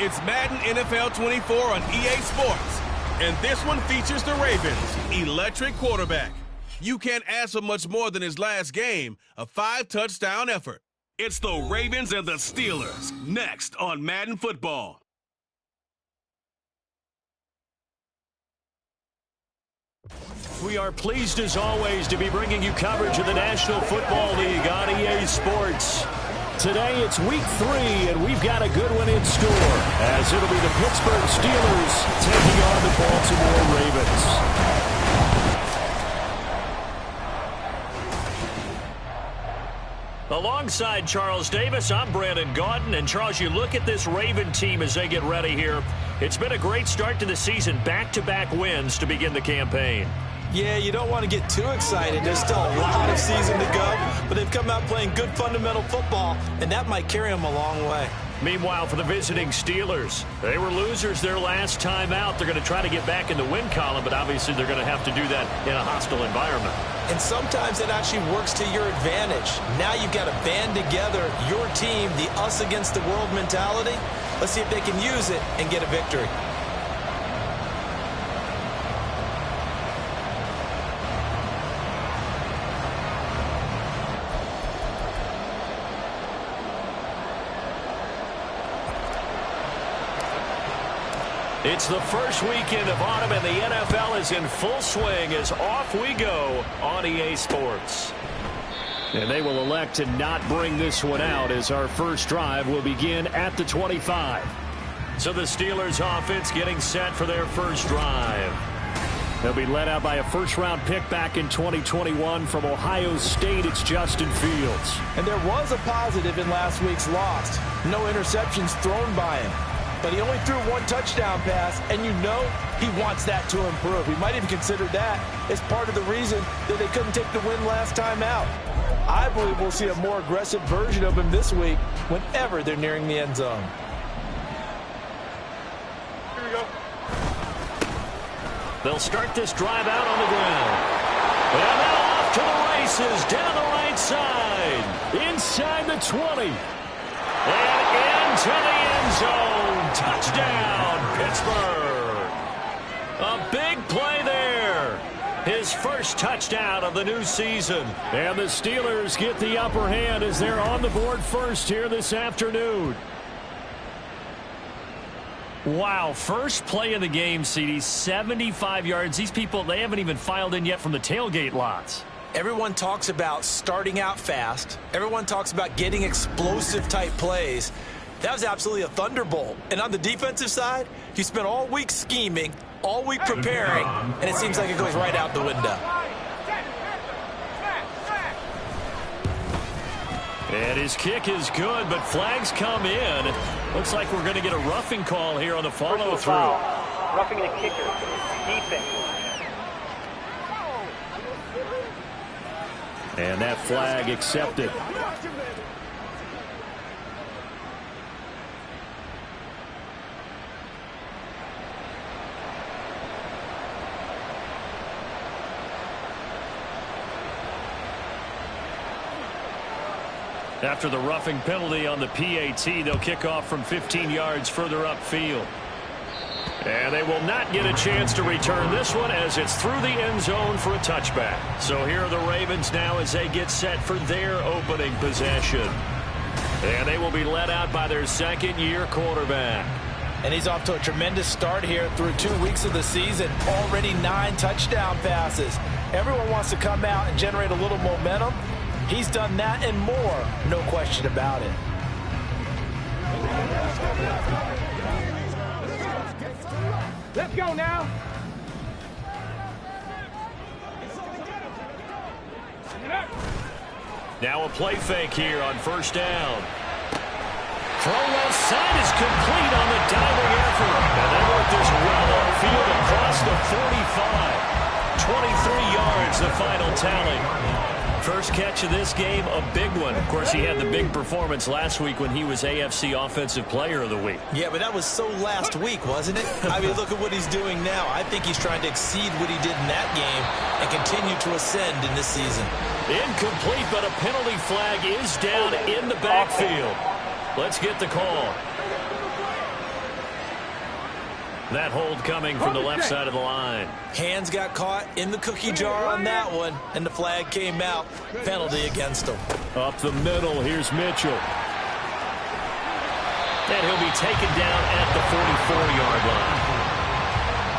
It's Madden NFL 24 on EA Sports. And this one features the Ravens' electric quarterback. You can't ask for much more than his last game, a 5-touchdown effort. It's the Ravens and the Steelers, next on Madden Football. We are pleased as always to be bringing you coverage of the National Football League on EA Sports. Today it's week 3 and we've got a good one in store as it'll be the Pittsburgh Steelers taking on the Baltimore Ravens. Alongside Charles Davis, I'm Brandon Gaudin. And Charles, you look at this Raven team as they get ready here. It's been a great start to the season, back-to-back wins to begin the campaign. Yeah, you don't want to get too excited. There's still a lot of season to go, but they've come out playing good fundamental football, and that might carry them a long way. Meanwhile, for the visiting Steelers, they were losers their last time out. They're going to try to get back in the win column, but obviously they're going to have to do that in a hostile environment. And sometimes it actually works to your advantage. Now you've got to band together your team, the us against the world mentality. Let's see if they can use it and get a victory. It's the first weekend of autumn, and the NFL is in full swing as off we go on EA Sports. And they will elect to not bring this one out as our first drive will begin at the 25. So the Steelers offense getting set for their first drive. They'll be led out by a first-round pick back in 2021 from Ohio State. It's Justin Fields. And there was a positive in last week's loss. No interceptions thrown by him. But he only threw one touchdown pass, and you know he wants that to improve. He might even consider that as part of the reason that they couldn't take the win last time out. I believe we'll see a more aggressive version of him this week whenever they're nearing the end zone. Here we go. They'll start this drive out on the ground. And now off to the races down the right side. Inside the 20. And into the end zone. Touchdown, Pittsburgh. A big play there. His first touchdown of the new season. And the Steelers get the upper hand as they're on the board first here this afternoon. Wow, first play of the game, CD, 75 yards. These people, they haven't even filed in yet from the tailgate lots. Everyone talks about starting out fast. Everyone talks about getting explosive-type plays. That was absolutely a thunderbolt. And on the defensive side, you spent all week scheming, all week preparing, and it seems like it goes right out the window. And his kick is good, but flags come in. Looks like we're going to get a roughing call here on the follow-through. Roughing the kicker. Defense. And that flag accepted. After the roughing penalty on the PAT, they'll kick off from 15 yards further upfield. And they will not get a chance to return this one as it's through the end zone for a touchback. So here are the Ravens now as they get set for their opening possession. And they will be led out by their second-year quarterback. And he's off to a tremendous start here through 2 weeks of the season. Already 9 touchdown passes. Everyone wants to come out and generate a little momentum. He's done that and more, no question about it. Let's go now. Now a play fake here on first down. Throw left side is complete on the diving effort. And they work this well upfield across the 45. 23 yards, the final tally. First catch of this game, a big one. Of course, he had the big performance last week when he was AFC Offensive Player of the Week. Yeah, but that was so last week, wasn't it? I mean, look at what he's doing now. I think he's trying to exceed what he did in that game and continue to ascend in this season. Incomplete, but a penalty flag is down in the backfield. Let's get the call. That hold coming from the left side of the line. Hands got caught in the cookie jar on that one, and the flag came out. Penalty against him. Up the middle, here's Mitchell. And he'll be taken down at the 44-yard line.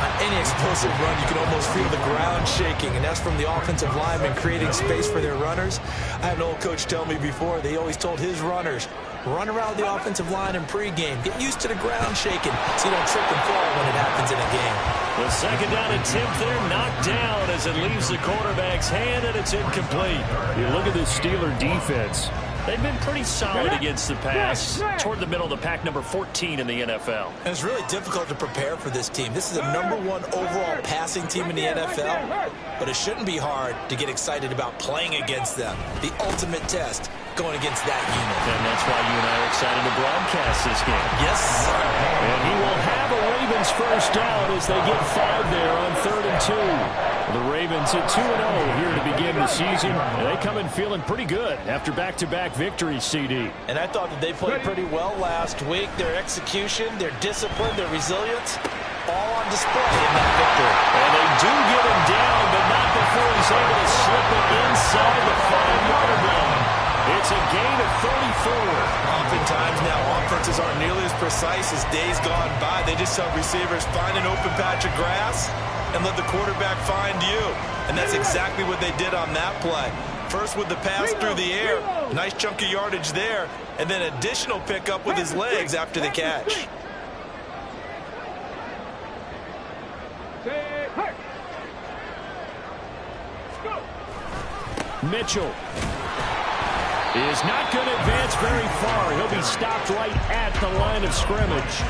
On any explosive run, you can almost feel the ground shaking, and that's from the offensive linemen creating space for their runners. I had an old coach tell me before, they always told his runners, run around the offensive line in pregame. Get used to the ground shaking so you don't trip and fall when it happens in a game. The second down attempt there knocked down as it leaves the quarterback's hand, and it's incomplete. You look at the Steeler defense. They've been pretty solid against the pass, toward the middle of the pack, number 14 in the NFL. And it's really difficult to prepare for this team. This is a #1 overall passing team in the NFL, but it shouldn't be hard to get excited about playing against them. The ultimate test going against that unit. And that's why you and I are excited to broadcast this game. Yes, sir. And he will have a Ravens first down as they get 5 there on 3rd and 2. The Ravens at 2-0 here to begin the season, and they come in feeling pretty good after back-to-back victories, CD. And I thought that they played pretty well last week. Their execution, their discipline, their resilience, all on display in that victory. And they do get him down, but not before he's able to slip it inside the 5-yard line. It's a gain of 34. Oftentimes now offenses aren't nearly as precise as days gone by. They just tell receivers, find an open patch of grass and let the quarterback find you. And that's exactly what they did on that play. First with the pass through the air, nice chunk of yardage there, and then additional pickup with his legs after the catch. Mitchell is not going to advance very far. He'll be stopped right at the line of scrimmage.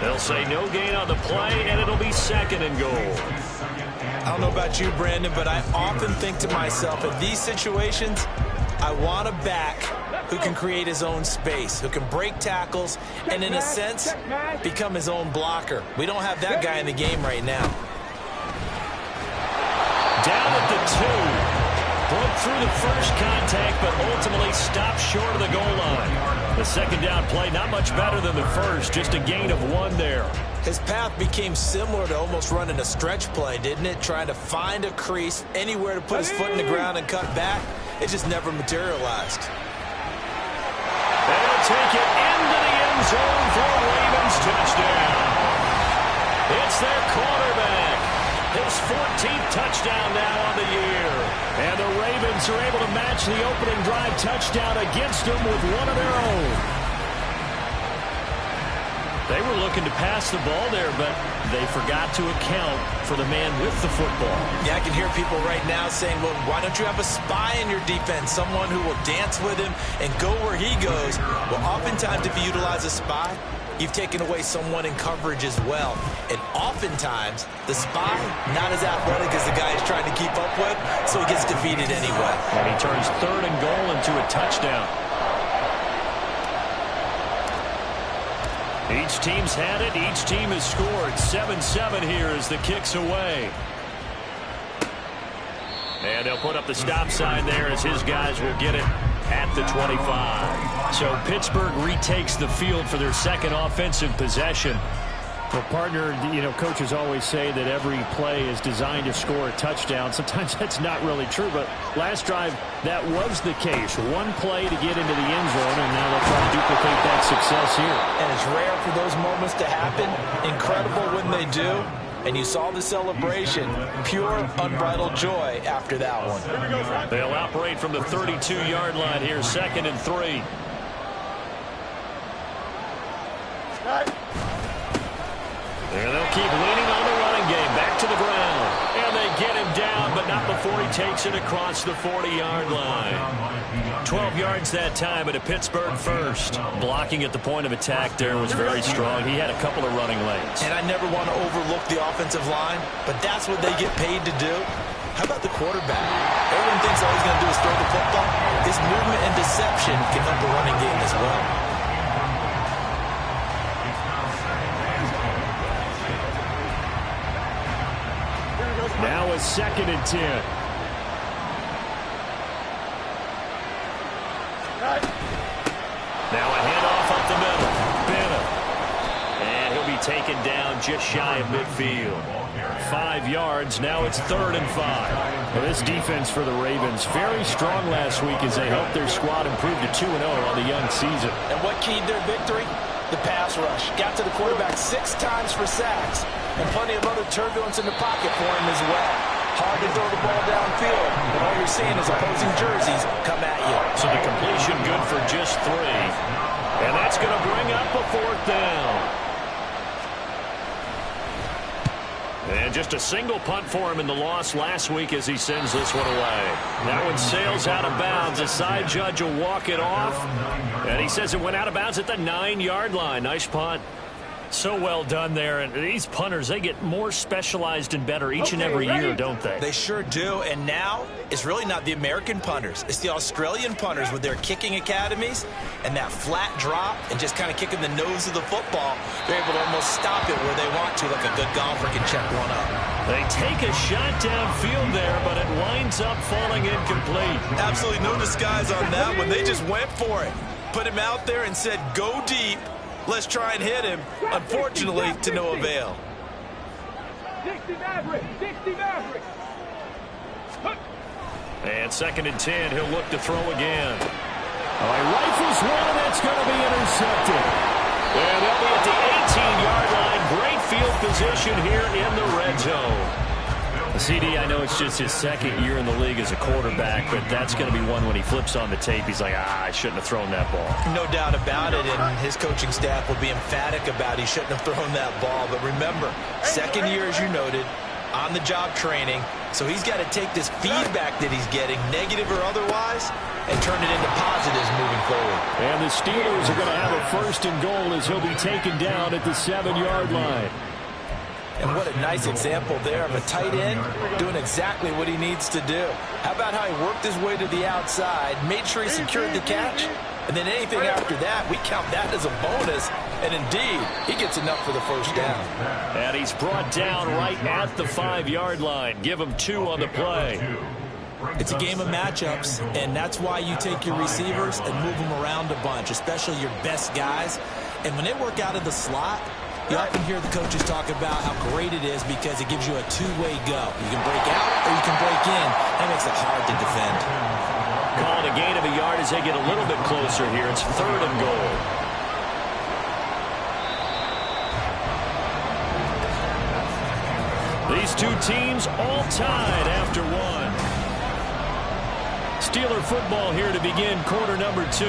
They'll say no gain on the play, and it'll be 2nd and goal. I don't know about you, Brandon, but I often think to myself, in these situations, I want a back who can create his own space, who can break tackles, and in a sense, become his own blocker. We don't have that guy in the game right now. Down at the 2. Broke through the first contact, but ultimately stopped short of the goal line. The second down play, not much better than the first, just a gain of 1 there. His path became similar to almost running a stretch play, didn't it? Trying to find a crease, anywhere to put his foot in the ground and cut back. It just never materialized. They'll take it into the end zone for a Ravens touchdown. It's their quarterback. His 14th touchdown now on the year. And the Ravens are able to match the opening drive touchdown against them with one of their own. They were looking to pass the ball there, but they forgot to account for the man with the football. Yeah, I can hear people right now saying, well, why don't you have a spy in your defense, someone who will dance with him and go where he goes? Well, oftentimes if you utilize a spy, you've taken away someone in coverage as well. And oftentimes, the spy, not as athletic as the guy he's trying to keep up with, so he gets defeated anyway. And he turns 3rd and goal into a touchdown. Each team's had it. Each team has scored. 7-7 here as the kick's away. And they'll put up the stop sign there as his guys will get it at the 25. So Pittsburgh retakes the field for their second offensive possession. Well, partner, coaches always say that every play is designed to score a touchdown. Sometimes that's not really true, but last drive, that was the case. One play to get into the end zone, and now they'll try to duplicate that success here. And it's rare for those moments to happen. Incredible when they do. And you saw the celebration. Pure, unbridled joy after that one. They'll operate from the 32-yard line here, 2nd and 3. And they'll keep leaning on the running game. Back to the ground. And they get him down, but not before he takes it across the 40-yard line. 12 yards that time, but a Pittsburgh first. Blocking at the point of attack there was very strong. He had a couple of running lanes. And I never want to overlook the offensive line, but that's what they get paid to do. How about the quarterback? Everyone thinks all he's going to do is throw the football. His movement and deception can help the running game as well. Now a 2nd and 10. Now a handoff up the middle. Bennett. And he'll be taken down just shy of midfield. 5 yards. Now it's 3rd and 5. Well, this defense for the Ravens, very strong last week as they helped their squad improve to 2-0 on the young season. And what keyed their victory? The pass rush. Got to the quarterback 6 times for sacks. And plenty of other turbulence in the pocket for him as well. Hard to throw the ball downfield, but all you're seeing is opposing jerseys come at you. So the completion good for just 3. And that's going to bring up a 4th down. And just a single punt for him in the loss last week as he sends this one away. That one sails out of bounds. The side judge will walk it off. And he says it went out of bounds at the 9-yard line. Nice punt. So well done there. And these punters, they get more specialized and better each and every year, don't they? They sure do. And now it's really not the American punters. It's the Australian punters with their kicking academies and that flat drop and just kind of kicking the nose of the football. They're able to almost stop it where they want to, like a good golfer can check one up. They take a shot downfield there, but it winds up falling incomplete. Absolutely no disguise on that one. They just went for it. Put him out there and said, go deep. Let's try and hit him. Unfortunately, to no avail. 60 Maverick. 60 Maverick. And 2nd and 10. He'll look to throw again. Oh, he rifles one. That's going to be intercepted. And they'll be at the 18-yard line. Great field position here in the red zone. CD, I know it's just his 2nd year in the league as a quarterback, but that's going to be one when he flips on the tape. He's like, I shouldn't have thrown that ball. No doubt about it, and his coaching staff will be emphatic about he shouldn't have thrown that ball. But remember, 2nd year, as you noted, on-the-job training, so he's got to take this feedback that he's getting, negative or otherwise, and turn it into positives moving forward. And the Steelers are going to have a 1st and goal as he'll be taken down at the 7-yard line. And what a nice example there of a tight end doing exactly what he needs to do. How about how he worked his way to the outside, made sure he secured the catch, and then anything after that, we count that as a bonus. And indeed, he gets enough for the 1st down. And he's brought down right at the 5-yard line. Give him 2 on the play. It's a game of matchups, and that's why you take your receivers and move them around a bunch, especially your best guys. And when they work out of the slot, you often hear the coaches talk about how great it is because it gives you a 2-way go. You can break out or you can break in. That makes it hard to defend. Called a gain of a yard as they get a little bit closer here. It's 3rd and goal. These two teams all tied after 1. Steeler football here to begin quarter number 2.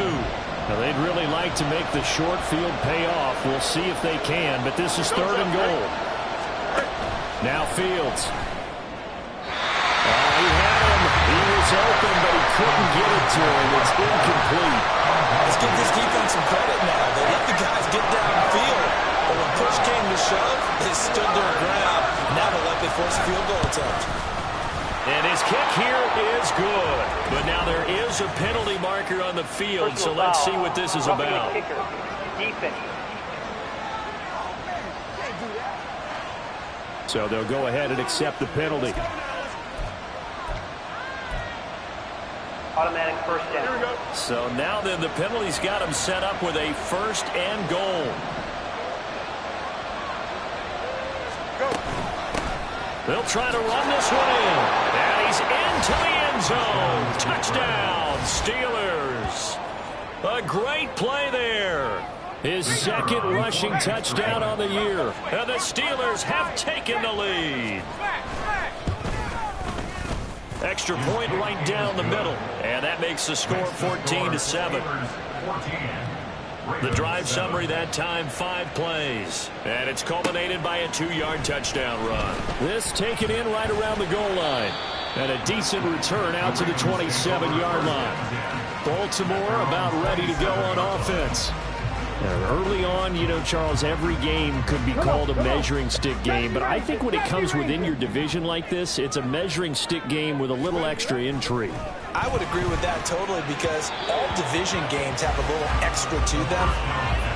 Now, they'd really like to make the short field pay off. We'll see if they can, but this is 3rd and goal. Now Fields. He had him. He was open, but he couldn't get it to him. It's incomplete. Let's give this defense some credit now. They let the guys get downfield, but when push came to shove, they stood their ground. Now they'll likely force a field goal attempt. And his kick here is good. But now there is a penalty marker on the field, so let's see what this is about. So they'll go ahead and accept the penalty. Automatic 1st down. So now then the penalty's got him set up with a 1st and goal. They'll try to run this one in. And he's into the end zone. Touchdown, Steelers. A great play there. His 2nd rushing touchdown on the year. And the Steelers have taken the lead. Extra point right down the middle. And that makes the score 14-7. The drive summary that time, 5 plays. And it's culminated by a 2-yard touchdown run. This taken in right around the goal line. And a decent return out to the 27-yard line. Baltimore about ready to go on offense. Early on, you know, Charles, every game could be called a measuring stick game. But I think when it comes within your division like this, it's a measuring stick game with a little extra intrigue. I would agree with that totally because all division games have a little extra to them.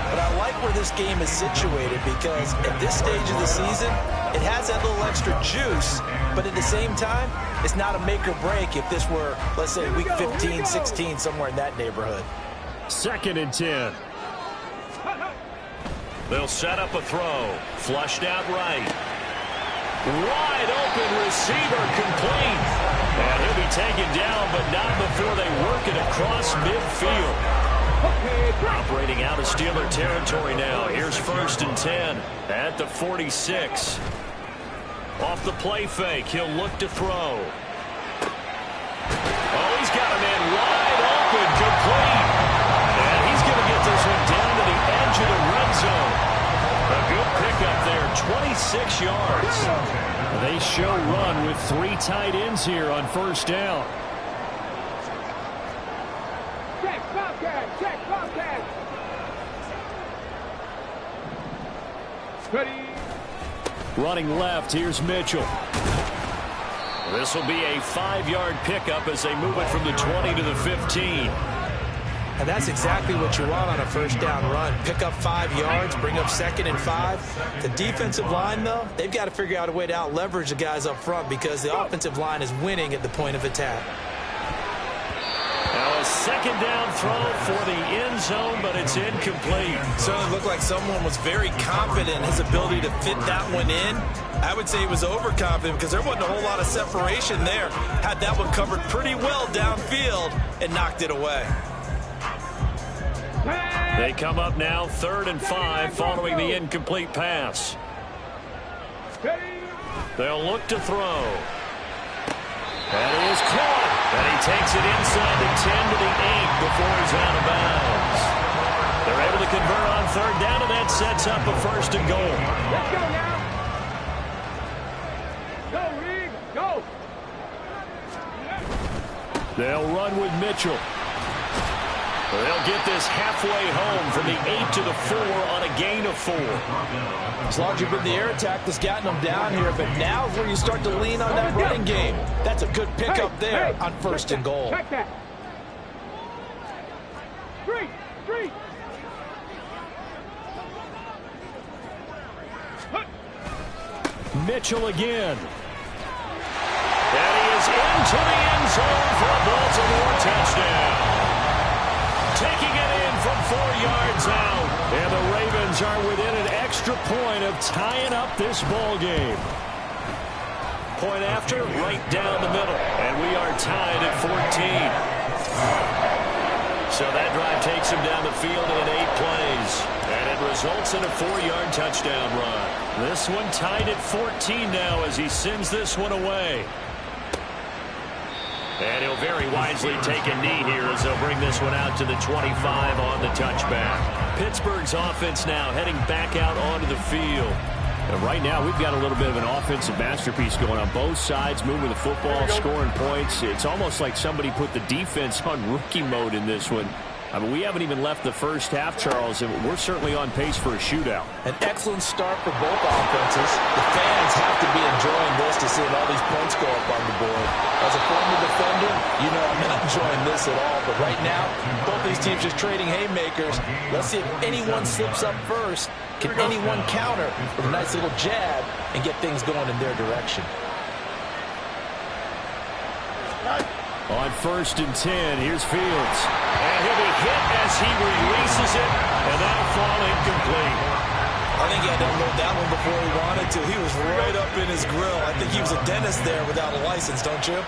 But I like where this game is situated because at this stage of the season, it has that little extra juice. But at the same time, it's not a make or break if this were, let's say, week 15, 16, somewhere in that neighborhood. 2nd and 10. They'll set up a throw. Flushed out right. Wide open receiver complete. And he'll be taken down, but not before they work it across midfield. Operating out of Steeler territory now. Here's 1st and 10 at the 46. Off the play fake, he'll look to throw. Oh, he's got a man wide open, complete. And he's going to get this one down to the edge of the red zone. A good pickup there, 26 yards. They show run with 3 tight ends here on 1st down. Check, Bobcat, check, Bobcat. Ready. Running left, here's Mitchell. This will be a 5-yard pickup as they move it from the 20 to the 15. And that's exactly what you want on a 1st down run. Pick up 5 yards, bring up 2nd and 5. The defensive line, though, they've got to figure out a way to out-leverage the guys up front because the offensive line is winning at the point of attack. Now a 2nd down throw for the end zone, but it's incomplete. Certainly looked like someone was very confident in his ability to fit that one in. I would say he was overconfident because there wasn't a whole lot of separation there. Had that one covered pretty well downfield and knocked it away. They come up now 3rd and 5 following the incomplete pass. They'll look to throw. That is caught. And he takes it inside the 10 to the 8 before he's out of bounds. They're able to convert on 3rd down, and that sets up a 1st and goal. Let's go now. Go, Reed, go. They'll run with Mitchell. They'll get this halfway home from the 8 to the 4 on a gain of 4. As long as you've been the air attack that's gotten them down here, but now's where you start to lean on that running game. That's a good pickup there on 1st and goal. Check that. Three. Mitchell again. And he is into the end zone for a Baltimore touchdown. Taking it in from 4 yards out. And the Ravens are within an extra point of tying up this ball game. Point after, right down the middle. And we are tied at 14. So that drive takes him down the field in 8 plays. And it results in a 4-yard touchdown run. This one tied at 14 now as he sends this one away. And he'll very wisely take a knee here as they'll bring this one out to the 25 on the touchback. Pittsburgh's offense now heading back out onto the field. And right now, we've got a little bit of an offensive masterpiece going on both sides, moving the football, scoring points. It's almost like somebody put the defense on rookie mode in this one. I mean, we haven't even left the first half, Charles, and we're certainly on pace for a shootout. An excellent start for both offenses. The fans have to be enjoying this to see all these points go up on the board. As a former defender, you know I'm not enjoying this at all. But right now, both these teams just trading haymakers. Let's see if anyone slips up first. Can anyone counter with a nice little jab and get things going in their direction? On 1st and 10, here's Fields. And he'll be hit as he releases it, and that'll fall incomplete. I think he had to unload that one before he wanted to. He was right up in his grill. I think he was a dentist there without a license, don't you?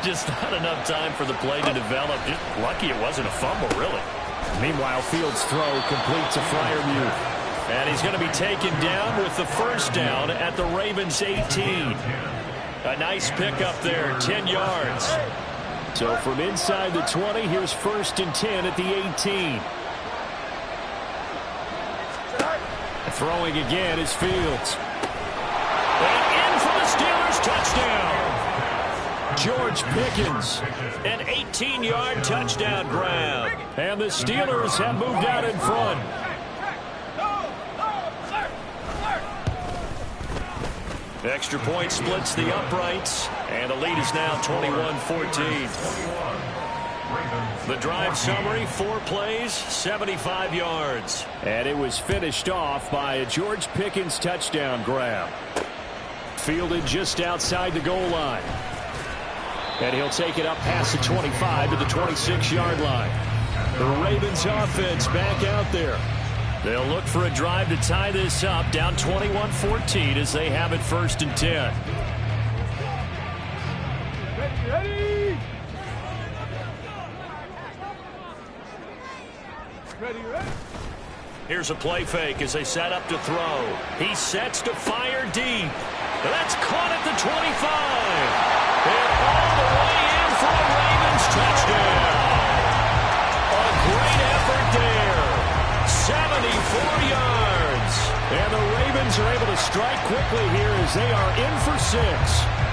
Just not enough time for the play to develop. Just lucky it wasn't a fumble, really. Meanwhile, Fields' throw complete to Freiermuth. And he's going to be taken down with the 1st down at the Ravens' 18. A nice pickup there, 10 yards. So from inside the 20, here's 1st and 10 at the 18. Throwing again is Fields. And in for the Steelers, touchdown. George Pickens. An 18-yard touchdown grab. And the Steelers have moved out in front. Extra point splits the uprights, and the lead is now 21-14. The drive summary, 4 plays, 75 yards. And it was finished off by a George Pickens touchdown grab. Fielded just outside the goal line. And he'll take it up past the 25 to the 26-yard line. The Ravens offense back out there. They'll look for a drive to tie this up, down 21-14 as they have it 1st and 10. Ready! Ready, ready! Here's a play fake as they set up to throw. He sets to fire deep. That's caught at the 25. And all the way in for a Ravens touchdown. A great effort there. 74 yards. And the Ravens are able to strike quickly here as they are in for 6.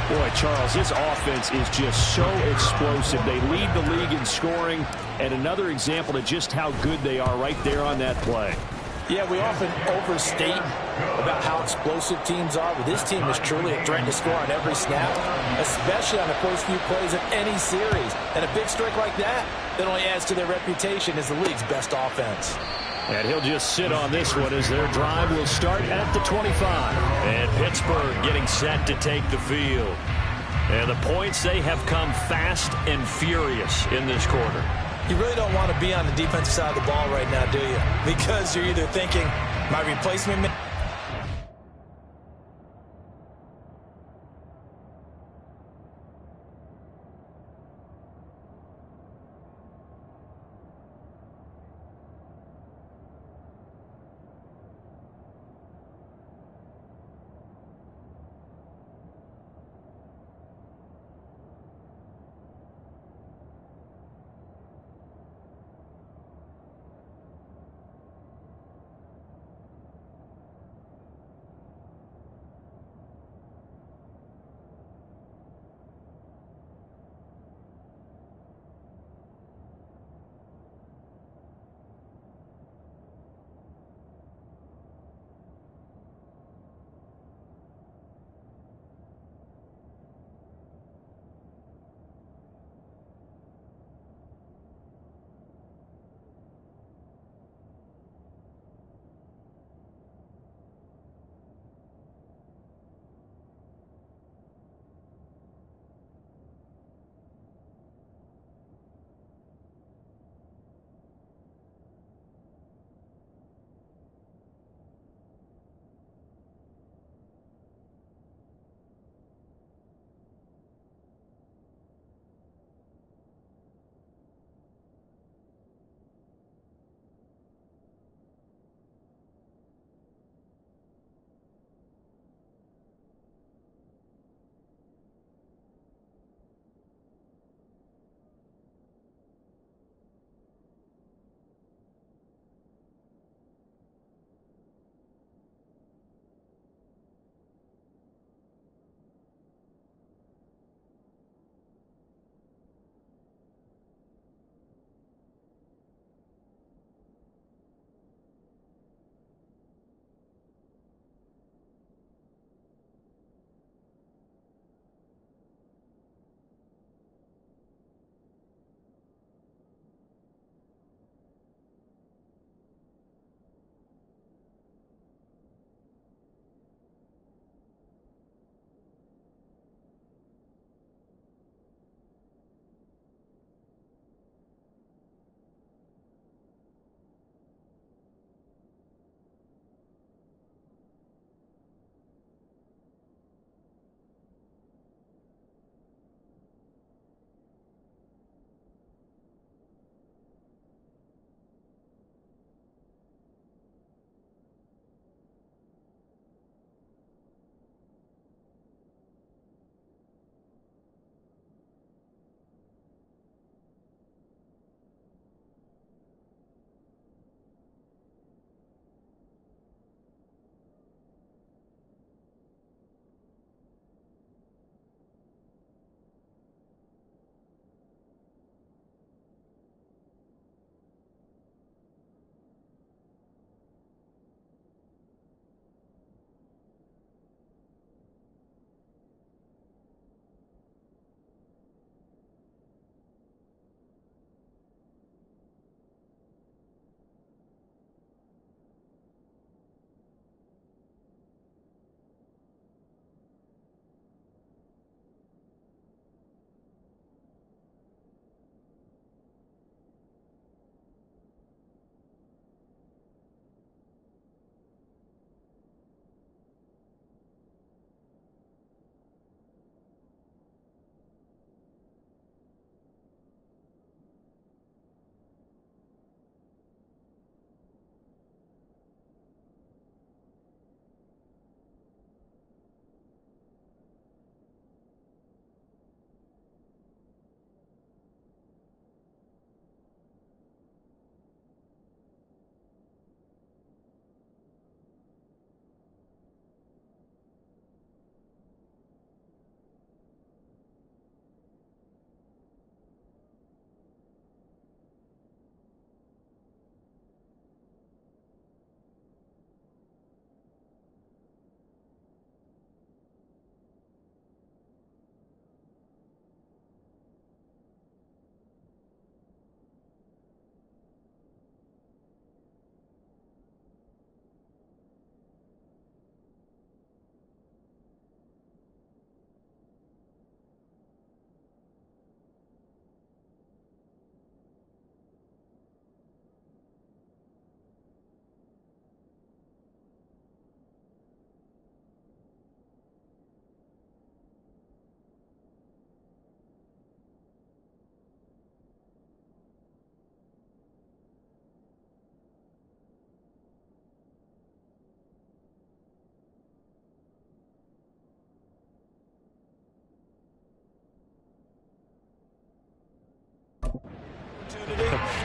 Boy, Charles, this offense is just so explosive. They lead the league in scoring, and another example of just how good they are right there on that play. Yeah, we often overstate about how explosive teams are, but this team is truly a threat to score on every snap, especially on the first few plays of any series. And a big strike like that only adds to their reputation as the league's best offense. And he'll just sit on this one as their drive will start at the 25. And Pittsburgh getting set to take the field. And the points, they have come fast and furious in this quarter. You really don't want to be on the defensive side of the ball right now, do you? Because you're either thinking, my replacement man.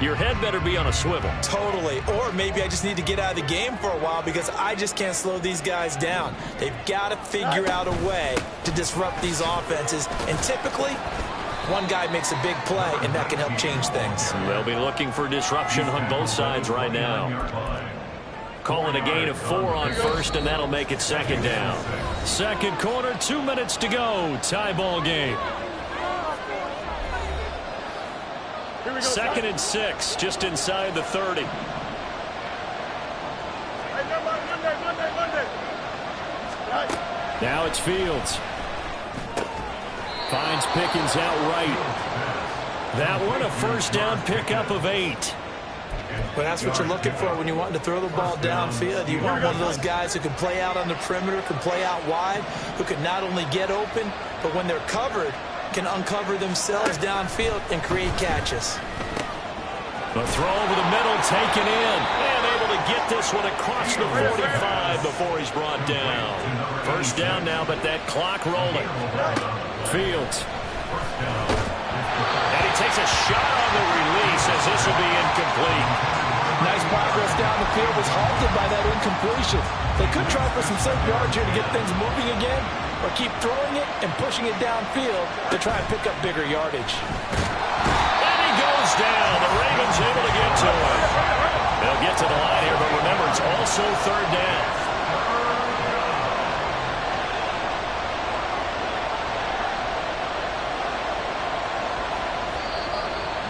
Your head better be on a swivel. Totally. Or maybe I just need to get out of the game for a while because I just can't slow these guys down. They've got to figure out a way to disrupt these offenses. And typically, one guy makes a big play, and that can help change things. They'll be looking for disruption on both sides right now. Calling a gain of 4 on first, and that'll make it second down. Second quarter, 2 minutes to go. Tie ball game. Second and 6, just inside the 30. Now it's Fields. Finds Pickens outright. That one a first down pickup of 8. Well, that's what you're looking for when you're wanting to throw the ball downfield. You want one of those guys who can play out on the perimeter, can play out wide, who can not only get open, but when they're covered, can uncover themselves downfield and create catches. The throw over the middle, taken in, and able to get this one across the 45 before he's brought down. First down now, but that clock rolling. Fields. And he takes a shot on the release as this will be incomplete. Nice progress down the field, was halted by that incompletion. They could try for some safe yards here to get things moving again, or keep throwing it and pushing it downfield to try and pick up bigger yardage. And he goes down. The Ravens able to get to him. They'll get to the line here, but remember, it's also third down.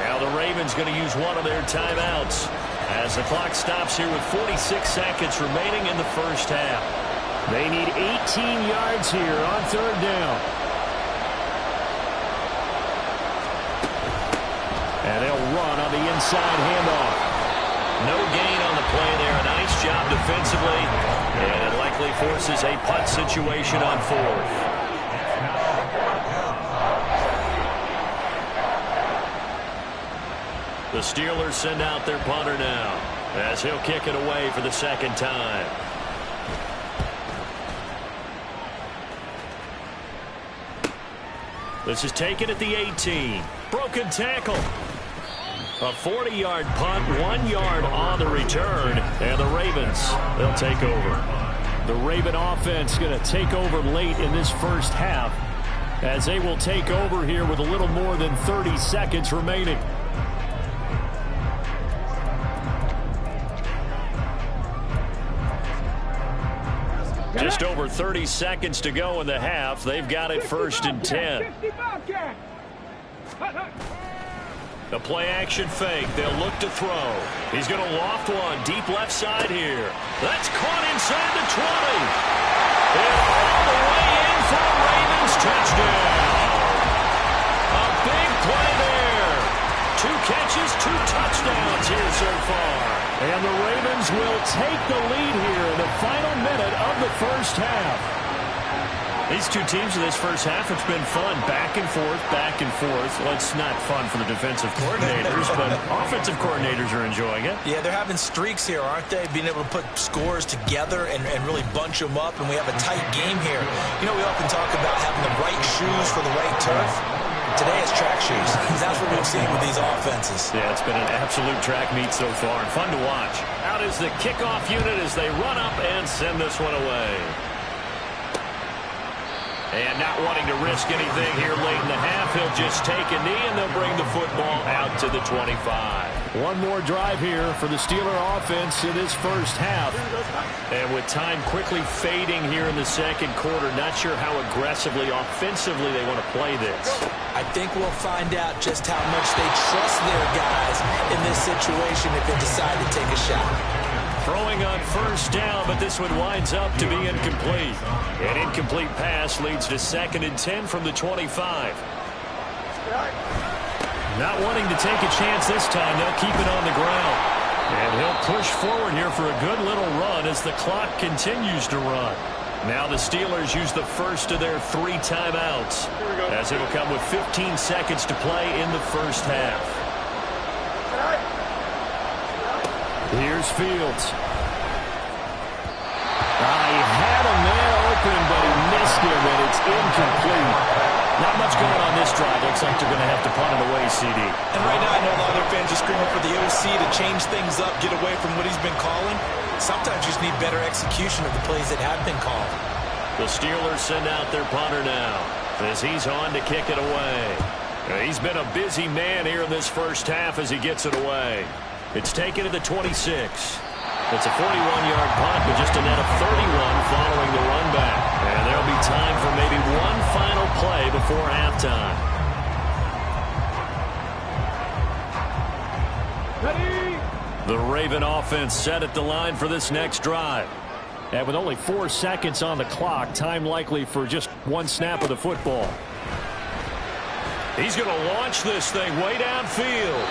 Now the Ravens going to use one of their timeouts as the clock stops here with 46 seconds remaining in the first half. They need 18 yards here on third down. And they'll run on the inside handoff. No gain on the play there. A nice job defensively. And it likely forces a punt situation on fourth. The Steelers send out their punter now as he'll kick it away for the second time. This is taken at the 18. Broken tackle. A 40-yard punt, 1 yard on the return, and the Ravens, they'll take over. The Raven offense going to take over late in this first half as they will take over here with a little more than 30 seconds remaining. Just over 30 seconds to go in the half. They've got it first and 10. The play-action fake. They'll look to throw. He's going to loft one deep left side here. That's caught inside the 20. And all the way in for a Ravens touchdown. A big play there. 2 catches, 2 touchdowns here so far. And the Ravens will take the lead here in the final minute of the first half. These two teams in this first half, it's been fun. Back and forth, back and forth. Well, it's not fun for the defensive coordinators, but offensive coordinators are enjoying it. Yeah, they're having streaks here, aren't they? Being able to put scores together and really bunch them up, and we have a tight game here. You know, we often talk about having the right shoes for the right turf. Today it's track shoes. That's what we've seen with these offenses. Yeah, it's been an absolute track meet so far, and fun to watch. Out is the kickoff unit as they run up and send this one away. And not wanting to risk anything here late in the half, he'll just take a knee, and they'll bring the football out to the 25. One more drive here for the Steeler offense in this first half. And with time quickly fading here in the second quarter, not sure how aggressively, offensively they want to play this. I think we'll find out just how much they trust their guys in this situation if they decide to take a shot. Throwing on first down, but this one winds up to be incomplete. An incomplete pass leads to 2nd and 10 from the 25. Not wanting to take a chance this time, they'll keep it on the ground. And he'll push forward here for a good little run as the clock continues to run. Now the Steelers use the first of their 3 timeouts as it'll come with 15 seconds to play in the first half. Here's Fields. He had a man open, but he missed him, and it's incomplete. Not much going on this drive. Looks like they're going to have to punt it away, CD. And right now, I know a lot of their fans are screaming for the OC to change things up, get away from what he's been calling. Sometimes you just need better execution of the plays that have been called. The Steelers send out their punter now as he's on to kick it away. He's been a busy man here in this first half as he gets it away. It's taken to the 26. It's a 41-yard punt with just a net of 31 following the run back. And there'll be time for maybe one final play before halftime. Ready? The Raven offense set at the line for this next drive. And with only 4 seconds on the clock, time likely for just one snap of the football. He's going to launch this thing way downfield.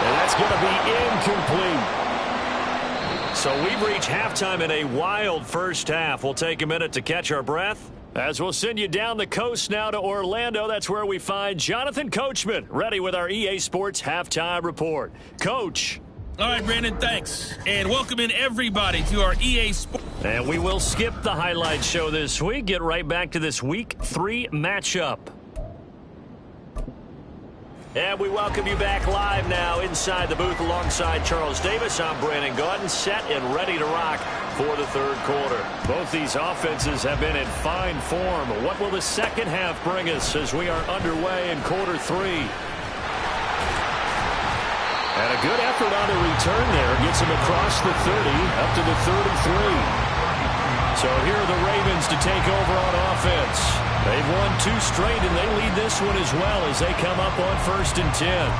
And that's going to be incomplete. So we've reached halftime in a wild first half. We'll take a minute to catch our breath as we'll send you down the coast now to Orlando. That's where we find Jonathan Coachman ready with our EA Sports Halftime Report. Coach. All right, Brandon, thanks. And welcome in everybody to our EA Sports. And we will skip the highlight show this week. Get right back to this Week 3 matchup. And we welcome you back live now inside the booth alongside Charles Davis. I'm Brandon Gaudin, set and ready to rock for the third quarter. Both these offenses have been in fine form. What will the second half bring us as we are underway in quarter 3? And a good effort on the return there. Gets him across the 30, up to the 33. So here are the Ravens to take over on offense. They've won 2 straight, and they lead this one as well as they come up on 1st and 10.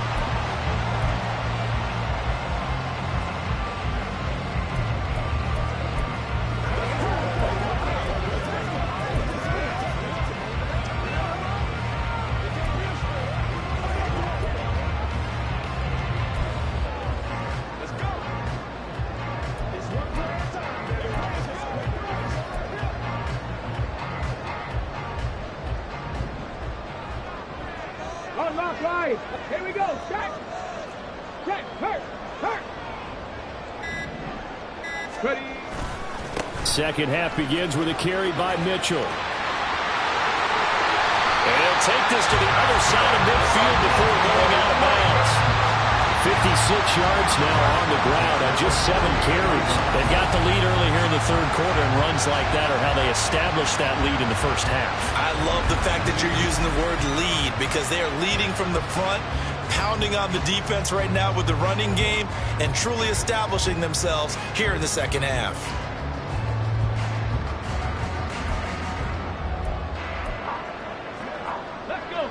Unlock line. Here we go. Check. Check. Hurt. Hurt. Ready. Second half begins with a carry by Mitchell. And he'll take this to the other side of midfield before going out of bounds. 56 yards now on the ground on just 7 carries. They've got the lead early here in the third quarter, and runs like that are how they establish that lead in the first half. I love the fact that you're using the word lead because they are leading from the front, pounding on the defense right now with the running game, and truly establishing themselves here in the second half. Let's go.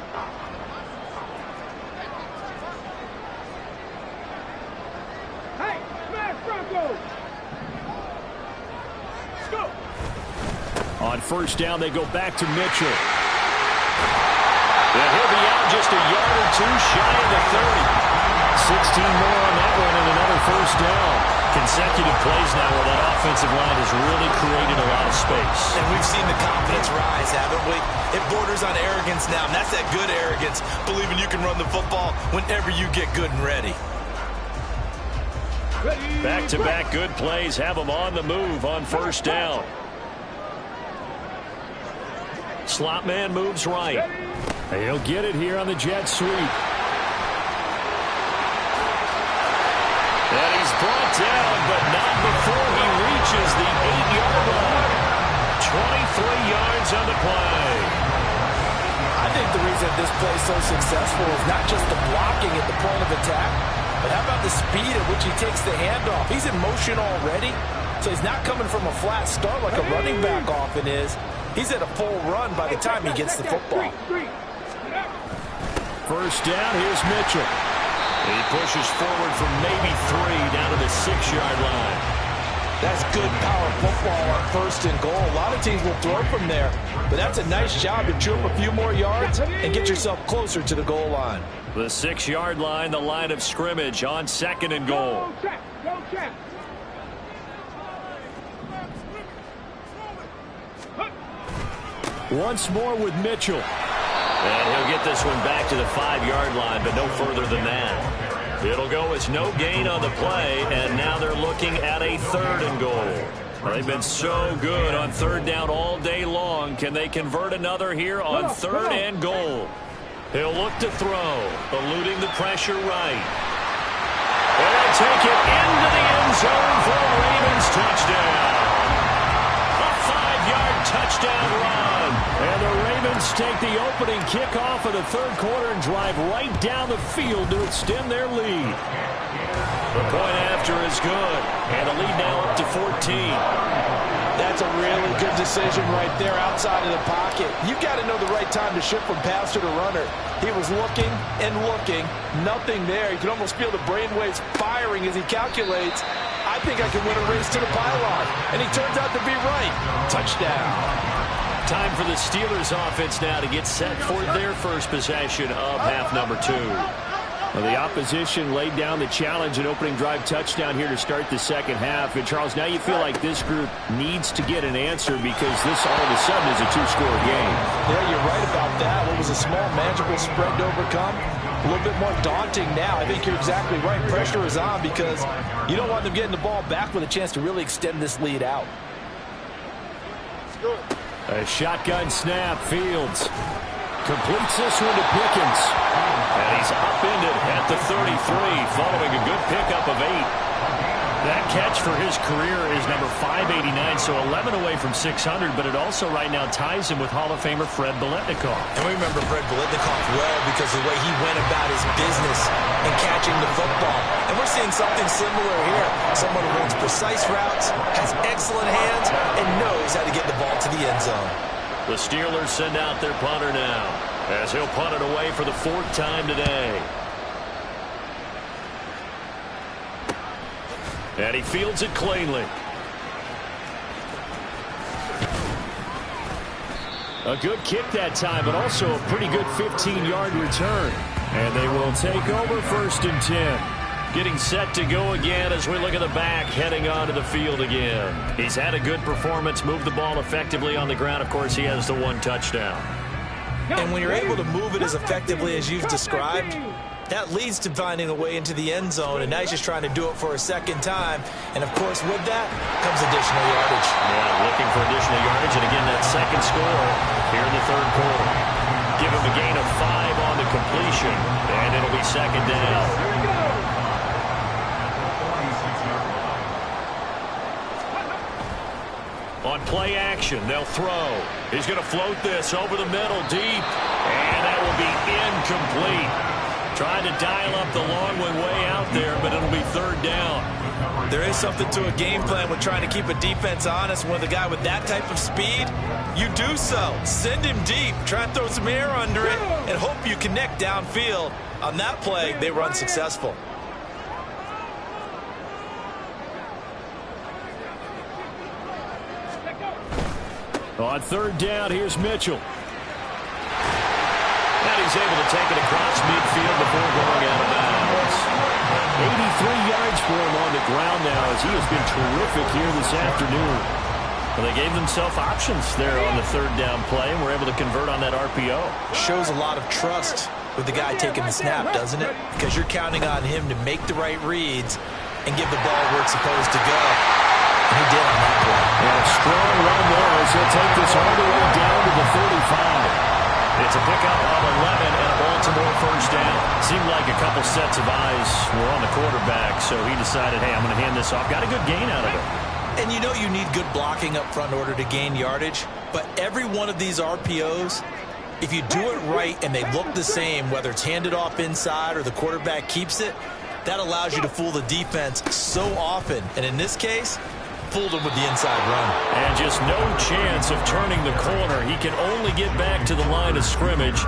Hey, smash Broncos. Let's go. On first down, they go back to Mitchell. And he'll be out just a yard or 2 shy of the 30. 16 more on that one and another first down. Consecutive plays now where that offensive line has really created a lot of space. And we've seen the confidence rise, haven't we? It borders on arrogance now, and that's that good arrogance, believing you can run the football whenever you get good and ready. Back-to-back good plays have them on the move on first down. Slot man moves right. He'll get it here on the jet sweep. And he's brought down, but not before he reaches the 8-yard line. 23 yards on the play. I think the reason this play is so successful is not just the blocking at the point of attack, but how about the speed at which he takes the handoff? He's in motion already, so he's not coming from a flat start like a running back often is. He's at a full run by the time he gets the football. First down, here's Mitchell. He pushes forward from maybe 3 down to the 6-yard line. That's good power football on 1st and goal. A lot of teams will throw from there, but that's a nice job to chew up a few more yards and get yourself closer to the goal line. The 6-yard line, the line of scrimmage on 2nd and goal. Go check. Go check. Once more with Mitchell. And he'll get this one back to the 5-yard line, but no further than that. It'll go as no gain on the play, and now they're looking at a 3rd and goal. Well, they've been so good on third down all day long. Can they convert another here on third and goal? He'll look to throw, eluding the pressure right. And they'll take it into the end zone for a Ravens touchdown. A 5-yard touchdown run. And the Ravens take the opening kickoff of the third quarter and drive right down the field to extend their lead. The point after is good, and the lead now up to 14. That's a really good decision right there outside of the pocket. You've got to know the right time to shift from passer to runner. He was looking and looking, nothing there. You can almost feel the brainwaves firing as he calculates, I think I can win a race to the pylon. And he turns out to be right. Touchdown. Time for the Steelers offense now to get set for their first possession of half number 2. Well, the opposition laid down the challenge and opening drive touchdown here to start the second half. And, Charles, now you feel like this group needs to get an answer because this all of a sudden is a 2-score game. Yeah, you're right about that. What was a small, manageable spread to overcome? A little bit more daunting now. I think you're exactly right. Pressure is on because you don't want them getting the ball back with a chance to really extend this lead out. A shotgun snap. Fields completes this one to Pickens. And he's upended at the 33 following a good pickup of 8. That catch for his career is number 589, so 11 away from 600, but it also right now ties him with Hall of Famer Fred Biletnikoff. And we remember Fred Biletnikoff well because of the way he went about his business in catching the football. And we're seeing something similar here. Someone who runs precise routes, has excellent hands, and knows how to get the ball to the end zone. The Steelers send out their punter now, as he'll punt it away for the 4th time today. And he fields it cleanly. A good kick that time, but also a pretty good 15-yard return. And they will take over 1st and 10. Getting set to go again as we look at the back, heading onto the field again. He's had a good performance, moved the ball effectively on the ground. Of course, he has the 1 touchdown. And when you're able to move it as effectively as you've described, that leads to finding a way into the end zone, and now he's just trying to do it for a second time. And, of course, with that comes additional yardage. Yeah, looking for additional yardage, and again, that second score here in the third quarter. Give him a gain of 5 on the completion, and it'll be 2nd down. On play action, they'll throw. He's going to float this over the middle deep, and that will be incomplete. Trying to dial up the long one way out there, but it'll be 3rd down. There is something to a game plan with trying to keep a defense honest. When the guy with that type of speed, you do so. Send him deep. Try and throw some air under it and hope you connect downfield. On that play, they were unsuccessful. On 3rd down, here's Mitchell. And he's able to take it across midfield before going out of bounds. 83 yards for him on the ground now as he has been terrific here this afternoon. Well, they gave themselves options there on the 3rd down play and were able to convert on that RPO. Shows a lot of trust with the guy taking the snap, doesn't it? Because you're counting on him to make the right reads and give the ball where it's supposed to go. And he did on that play. And a strong run there as he'll take this all the way down to the 35. It's a pickup of 11 and a Baltimore 1st down. Seemed like a couple sets of eyes were on the quarterback, so he decided, hey, I'm going to hand this off. Got a good gain out of it. And you know you need good blocking up front in order to gain yardage, but every one of these RPOs, if you do it right and they look the same, whether it's handed off inside or the quarterback keeps it, that allows you to fool the defense so often. And in this case, fooled him with the inside run. And just no chance of turning the corner. He can only get back to the line of scrimmage.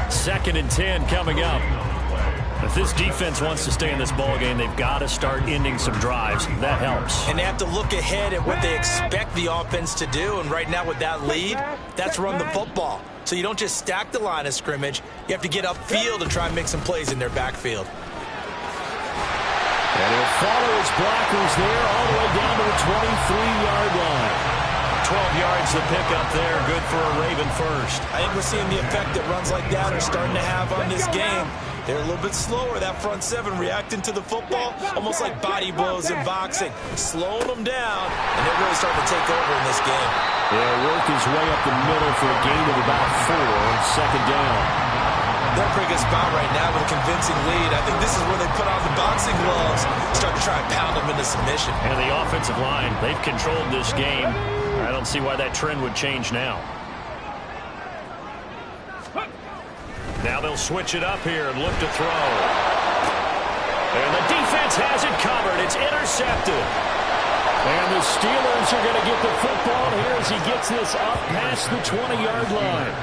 2nd and 10 coming up. If this defense wants to stay in this ballgame, they've got to start ending some drives. That helps. And they have to look ahead at what they expect the offense to do. And right now with that lead, that's run the football. So you don't just stack the line of scrimmage. You have to get upfield and try and make some plays in their backfield. And he'll follow his blockers there all the way down to the 23-yard line. 12 yards to pick up there. Good for a Raven 1st. I think we're seeing the effect that runs like that are starting to have on this game. They're a little bit slower, that front seven, reacting to the football, almost like body blows in boxing, slowing them down, and they're really starting to take over in this game. Yeah, work his way up the middle for a gain of about 4 on second down. They're in a pretty good spot right now with a convincing lead. I think this is where they put on the boxing gloves, start to try and pound them into submission. And the offensive line, they've controlled this game. I don't see why that trend would change now. Now they'll switch it up here and look to throw. And the defense has it covered. It's intercepted. And the Steelers are going to get the football here as he gets this up past the 20-yard line.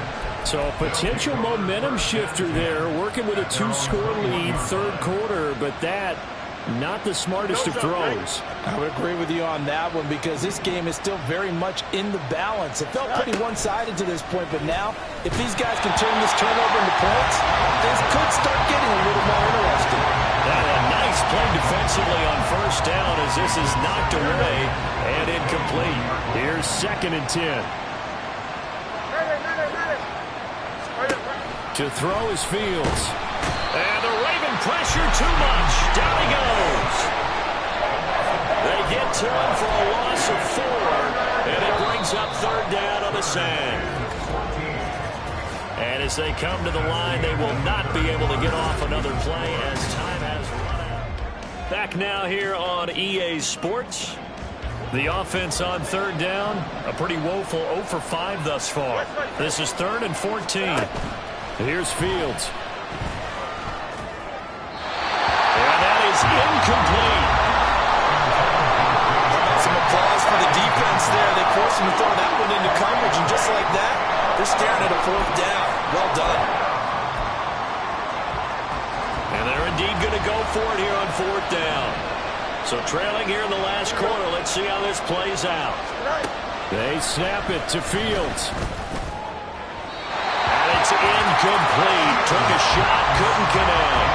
So a potential momentum shifter there, working with a 2-score lead, third quarter, but that not the smartest of throws. I would agree with you on that one because this game is still very much in the balance. It felt pretty one-sided to this point, but now if these guys can turn this turnover into points, this could start getting a little more interesting. Now a nice play defensively on first down as this is knocked away and incomplete. Here's 2nd and 10. To throw is Fields. And the Raven pressure too much. Down he goes. They get to him for a loss of 4, and it brings up third down on the sand. And as they come to the line, they will not be able to get off another play as time has run out. Back now here on EA Sports. The offense on third down, a pretty woeful 0 for 5 thus far. This is 3rd and 14. Here's Fields. And that is incomplete. Some applause for the defense there. They forced him to throw that one into coverage, and just like that, they're staring at a 4th down. Well done. And they're indeed going to go for it here on 4th down. So trailing here in the last quarter, let's see how this plays out. They snap it to Fields. It's incomplete. Took a shot, couldn't connect.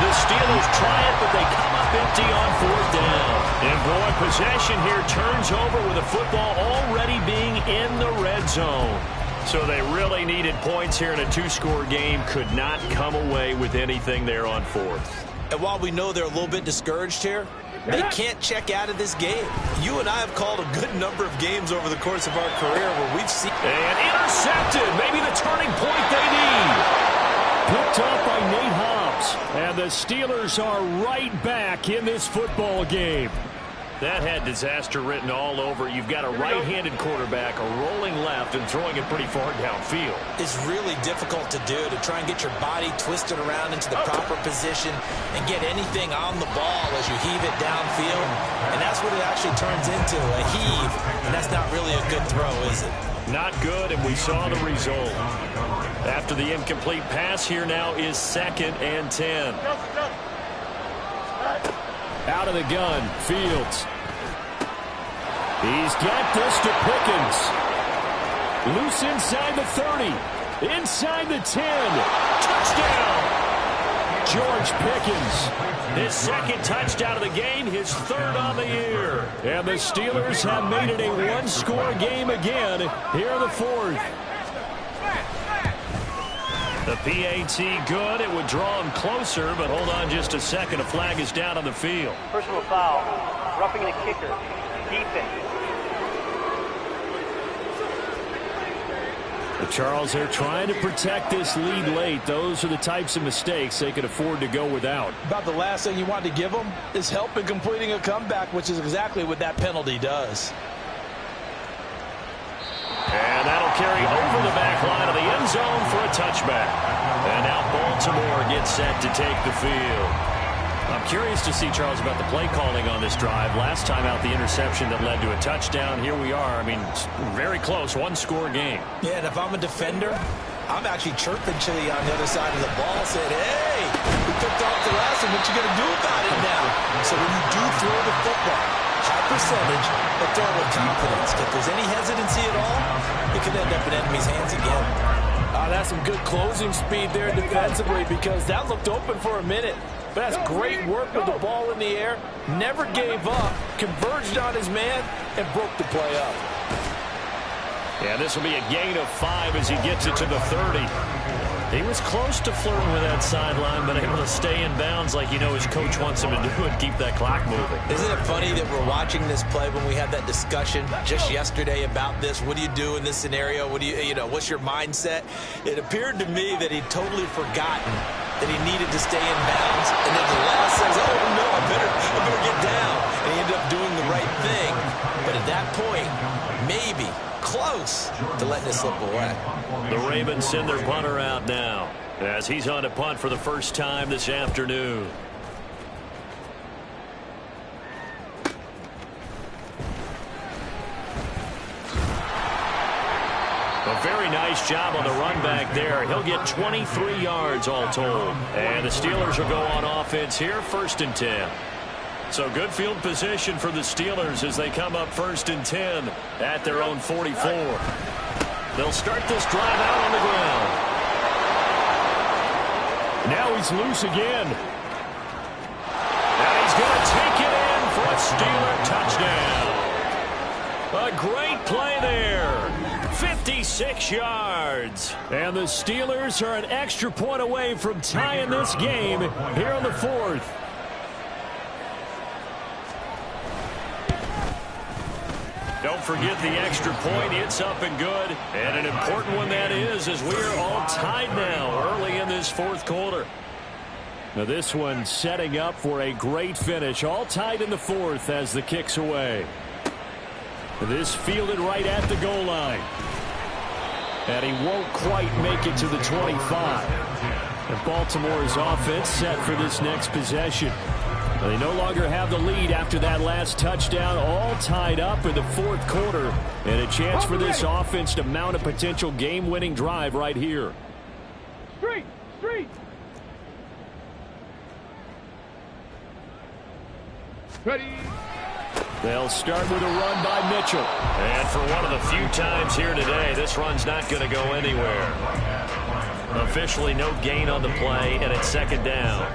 The Steelers try it, but they come up empty on 4th down. And boy, possession here turns over with the football already being in the red zone. So they really needed points here in a 2-score game. Could not come away with anything there on 4th. And while we know they're a little bit discouraged here, they can't check out of this game. You and I have called a good number of games over the course of our career where we've seen... And intercepted. Maybe the turning point they need. Picked off by Nate Hobbs. And the Steelers are right back in this football game. That had disaster written all over. You've got a right-handed quarterback, a rolling left, and throwing it pretty far downfield. It's really difficult to do, to try and get your body twisted around into the proper position and get anything on the ball as you heave it downfield. And that's what it actually turns into, a heave. And that's not really a good throw, is it? Not good, and we saw the result. After the incomplete pass, here now is 2nd and 10. Out of the gun, Fields. He's got this to Pickens. Loose inside the 30. Inside the 10. Touchdown! George Pickens. His 2nd touchdown of the game, his 3rd on the year. And the Steelers have made it a 1-score game again here in the 4th. The PAT good. It would draw him closer, but hold on just a second. A flag is down on the field. Personal foul. Roughing the kicker. Defense. Charles, they're trying to protect this lead late. Those are the types of mistakes they could afford to go without. About the last thing you want to give them is help in completing a comeback, which is exactly what that penalty does. And that'll carry over the back line of the end zone for a touchback. And now Baltimore gets set to take the field. I'm curious to see, Charles, about the play calling on this drive. Last time out, the interception that led to a touchdown. Here we are. I mean, very close, 1-score game. Yeah, and if I'm a defender, I'm actually chirping Chili on the other side of the ball, saying, hey, we picked off the last one. What you going to do about it now? So when you do throw the football, high percentage, but throw it with confidence. If there's any hesitancy at all, it could end up in enemy's hands again. That's some good closing speed there defensively because that looked open for a minute. But that's great work with the ball in the air. Never gave up, converged on his man, and broke the play up. Yeah, this will be a gain of 5 as he gets it to the 30. He was close to flirting with that sideline, but able to stay in bounds like his coach wants him to do and keep that clock moving. Isn't it funny that we're watching this play when we had that discussion just yesterday about this? What do you do in this scenario? What do what's your mindset? It appeared to me that he'd totally forgotten that he needed to stay in bounds, and then the last says, oh no, I better get down. And he ended up doing the right thing. But at that point, maybe close to letting it slip away. The Ravens send their punter out now as he's on to punt for the first time this afternoon. A very nice job on the run back there. He'll get 23 yards all told. And the Steelers will go on offense here, 1st and 10. So good field position for the Steelers as they come up 1st and 10 at their own 44. They'll start this drive out on the ground. Now he's loose again. And he's going to take it in for a Steeler touchdown. A great play there. 56 yards. And the Steelers are an extra point away from tying this game here on the 4th. Don't forget the extra point. It's up and good. And an important one that is, as we are all tied now early in this 4th quarter. Now this one setting up for a great finish. All tied in the 4th as the kick's away. This fielded right at the goal line. And he won't quite make it to the 25. And Baltimore's offense set for this next possession. They no longer have the lead after that last touchdown, all tied up in the 4th quarter. And a chance for this offense to mount a potential game-winning drive right here. Street! Ready? They'll start with a run by Mitchell. And for one of the few times here today, this run's not going to go anywhere. Officially no gain on the play, and it's 2nd down.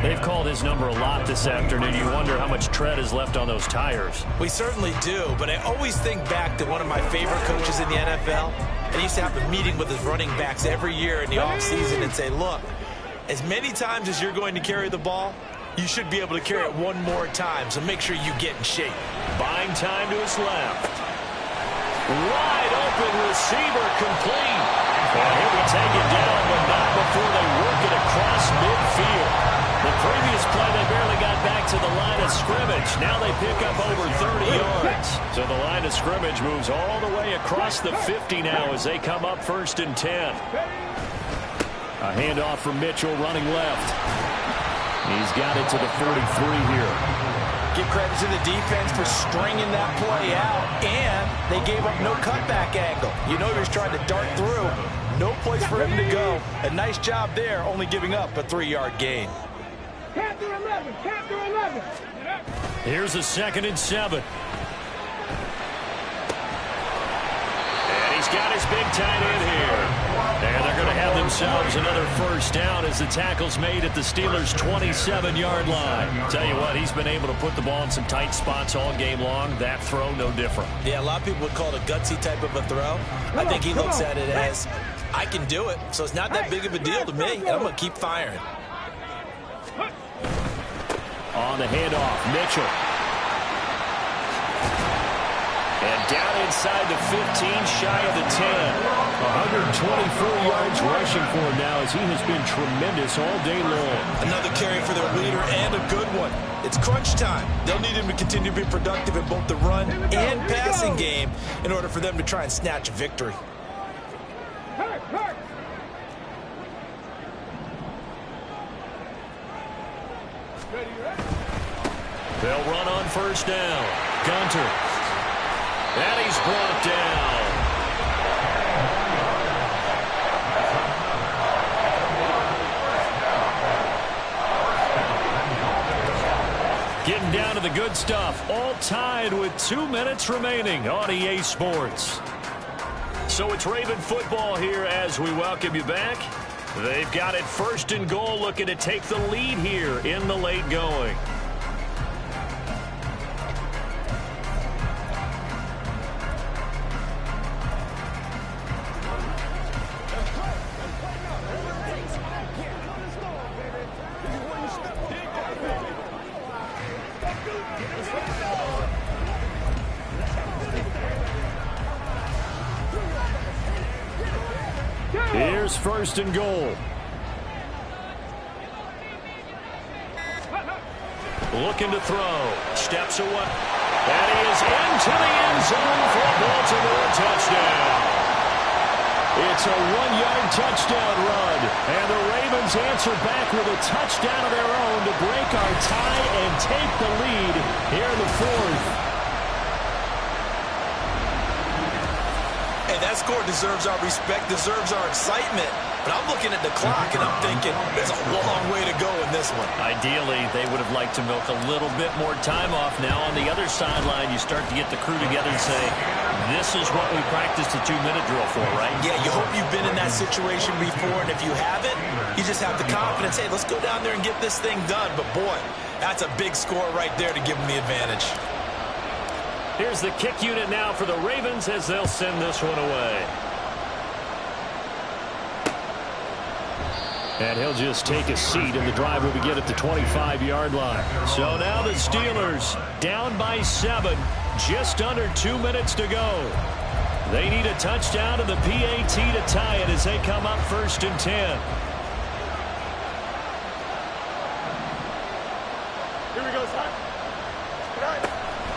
They've called his number a lot this afternoon. You wonder how much tread is left on those tires. We certainly do, but I always think back to one of my favorite coaches in the NFL. And he used to have a meeting with his running backs every year in the offseason and say, look, as many times as you're going to carry the ball, you should be able to carry it one more time, so make sure you get in shape. Buying time to his left. Wide open receiver complete. And here we take it down, but not before they work it across midfield. The previous play, they barely got back to the line of scrimmage. Now they pick up over 30 yards. So the line of scrimmage moves all the way across the 50 now as they come up 1st and 10. A handoff from Mitchell running left. He's got it to the 43 here. Give credit to the defense for stringing that play out, and they gave up no cutback angle. He was trying to dart through. No place for him to go. A nice job there, only giving up a 3-yard gain. Captain 11, Captain 11. Here's a 2nd and 7. And he's got his big tight end here. And they're going to have themselves another 1st down as the tackle's made at the Steelers' 27-yard line. Tell you what, he's been able to put the ball in some tight spots all game long. That throw, no different. Yeah, a lot of people would call it a gutsy type of a throw. I think he looks at it as, I can do it, so it's not that big of a deal to me, and I'm going to keep firing. On the handoff, Mitchell. And down inside the 15, shy of the 10. 124 yards rushing for him now as he has been tremendous all day long. Another carry for their leader and a good one. It's crunch time. They'll need him to continue to be productive in both the run and passing game in order for them to try and snatch a victory. Hurt. They'll run on 1st down. Gunter. And he's brought down. Getting down to the good stuff. All tied with 2 minutes remaining on EA Sports. So it's Raven football here as we welcome you back. They've got it 1st and goal, looking to take the lead here in the late going. Here's first and goal. Looking to throw. Steps away. And he is into the end zone for a Baltimore touchdown. It's a 1-yard touchdown run. And the Ravens answer back with a touchdown of their own to break our tie and take the lead here in the fourth. Hey, that score deserves our respect, deserves our excitement. But I'm looking at the clock, and I'm thinking there's a long way to go in this one. Ideally, they would have liked to milk a little bit more time off. Now, on the other sideline, you start to get the crew together and say, this is what we practiced a 2-minute drill for, right? Yeah, you hope you've been in that situation before, and if you haven't, you just have the confidence, hey, let's go down there and get this thing done. But, boy, that's a big score right there to give them the advantage. Here's the kick unit now for the Ravens as they'll send this one away. And he'll just take a seat, and the drive will begin at the 25-yard line. So now the Steelers down by 7, just under 2 minutes to go. They need a touchdown to the PAT to tie it as they come up 1st and 10. Here we go, son.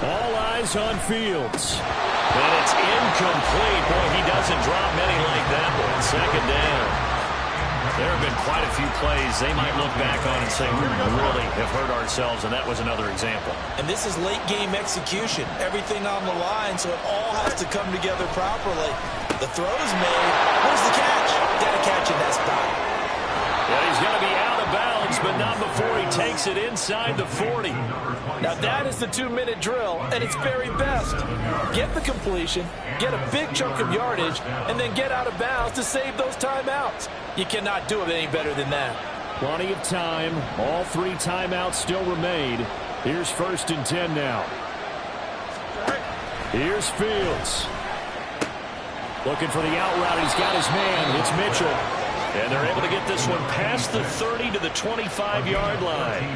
All eyes on Fields. And it's incomplete. Boy, he doesn't drop many like that one. 2nd down. There have been quite a few plays they might look back on and say, we really have hurt ourselves, and that was another example. And this is late-game execution. Everything on the line, so it all has to come together properly. The throw's made. Where's the catch? Got to catch in that spot. Yeah, he's going to be out of bounds, but not before he takes it inside the 40. Now that is the 2-minute drill at its very best. Get the completion, get a big chunk of yardage, and then get out of bounds to save those timeouts. You cannot do it any better than that. Plenty of time. All 3 timeouts still remain. Here's 1st and 10 now. Here's Fields. Looking for the out route. He's got his man. It's Mitchell. And they're able to get this one past the 30 to the 25-yard line.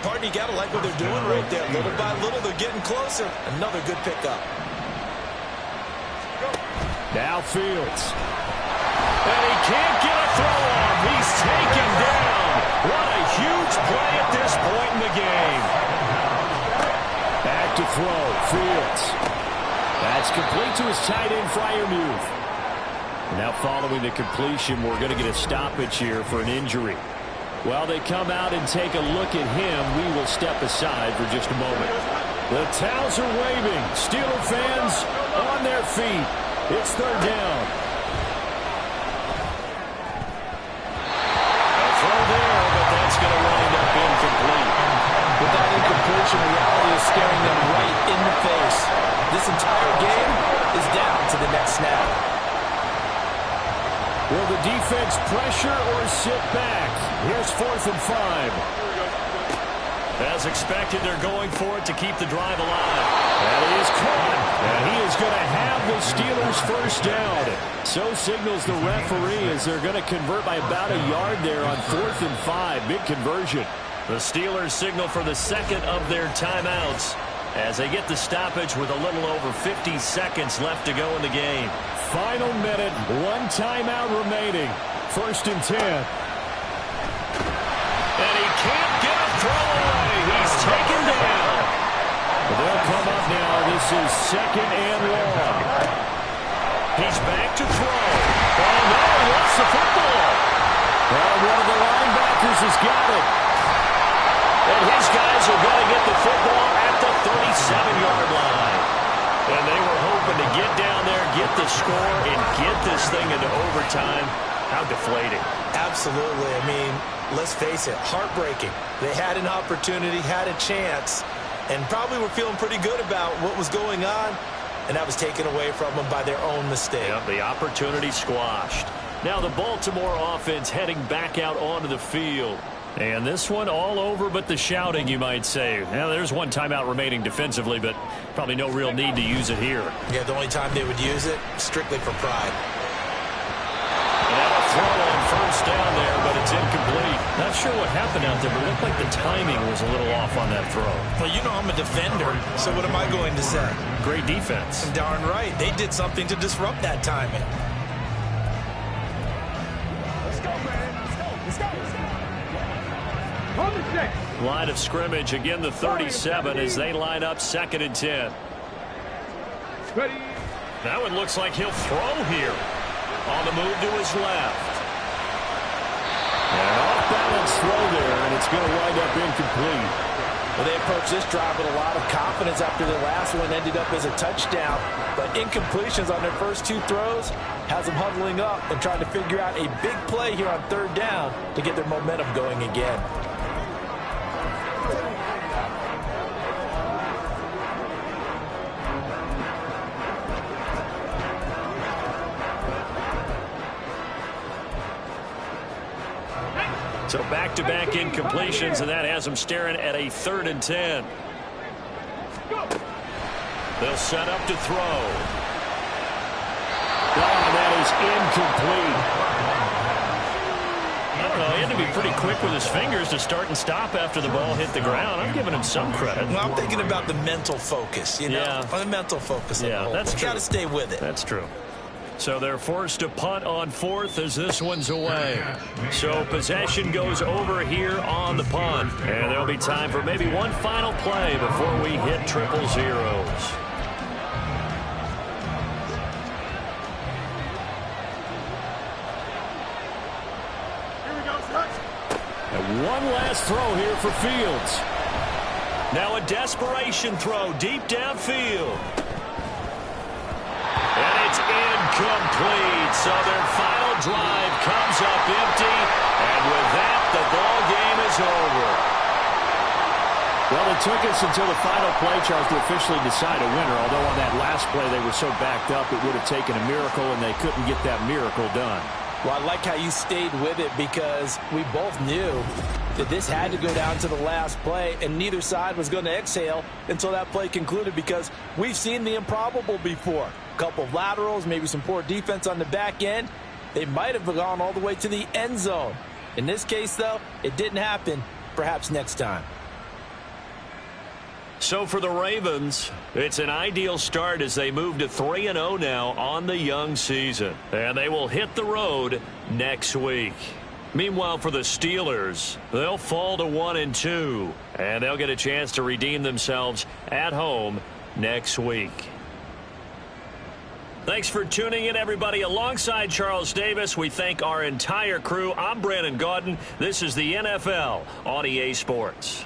Pardon, you got to like what they're doing right there. Little by little, they're getting closer. Another good pickup. Now Fields. And he can't get a throw off. He's taken down. What a huge play at this point in the game. Back to throw. Fields. That's complete to his tight end, Freiermuth. Now following the completion, we're going to get a stoppage here for an injury. While they come out and take a look at him, we will step aside for just a moment. The towels are waving. Steeler fans on their feet. It's 3rd down. A throw there, but that's going to wind up incomplete. With that incompletion, reality is staring them right in the face. This entire game is down to the next snap. Will the defense pressure or sit back? Here's 4th and 5. As expected, they're going for it to keep the drive alive. That is caught. And he is going to have the Steelers 1st down. So signals the referee as they're going to convert by about a yard there on 4th and 5. Big conversion. The Steelers signal for the 2nd of their timeouts as they get the stoppage with a little over 50 seconds left to go in the game. Final minute, 1 timeout remaining. 1st and 10. And he can't get a throw away. He's taken down. They'll come up now. This is 2nd and long. He's back to throw. Oh, no, he lost the football. Well, one of the linebackers has got it. And his guys are going to get the football at the 37-yard line. And they were hoping to get down there, get the score, and get this thing into overtime. How deflating. Absolutely. I mean, let's face it, heartbreaking. They had an opportunity, had a chance, and probably were feeling pretty good about what was going on, and that was taken away from them by their own mistake. Yep, the opportunity squashed. Now the Baltimore offense heading back out onto the field. And this one all over but the shouting, you might say. Now, there's 1 timeout remaining defensively, but probably no real need to use it here. Yeah, the only time they would use it, strictly for pride. Now a throw on 1st down there, but it's incomplete. Not sure what happened out there, but it looked like the timing was a little off on that throw. Well, you know I'm a defender, so what am I going to say? Great defense. Darn right. They did something to disrupt that timing. Call the set. Line of scrimmage, again the 37 as they line up 2nd and 10. Ready. That one looks like he'll throw here. On the move to his left. An off-balance throw there, and it's going to wind up incomplete. Well, they approached this drive with a lot of confidence after the last one ended up as a touchdown. But incompletions on their first 2 throws has them huddling up and trying to figure out a big play here on 3rd down to get their momentum going again. So back-to-back incompletions, and that has them staring at a 3rd and 10. They'll set up to throw. Oh, that is incomplete. I don't know. He had to be pretty quick with his fingers to start and stop after the ball hit the ground. I'm giving him some credit. Well, I'm thinking about the mental focus, you know? Yeah. The mental focus. Yeah, that's true. Got to stay with it. That's true. So they're forced to punt on 4th as this one's away. So possession goes over here on the punt. And there'll be time for maybe one final play before we hit 000. And one last throw here for Fields. Now a desperation throw deep downfield. And it's incomplete. So their final drive comes up empty. And with that, the ball game is over. Well, it took us until the final play, Charles, to officially decide a winner. Although on that last play they were so backed up, it would have taken a miracle, and they couldn't get that miracle done. Well, I like how you stayed with it because we both knew that this had to go down to the last play, and neither side was going to exhale until that play concluded because we've seen the improbable before. A couple of laterals, maybe some poor defense on the back end. They might have gone all the way to the end zone. In this case, though, it didn't happen. Perhaps next time. So for the Ravens, it's an ideal start as they move to 3-0 now on the young season. And they will hit the road next week. Meanwhile, for the Steelers, they'll fall to 1-2. And they'll get a chance to redeem themselves at home next week. Thanks for tuning in, everybody. Alongside Charles Davis, we thank our entire crew. I'm Brandon Gaudin. This is the NFL on EA Sports.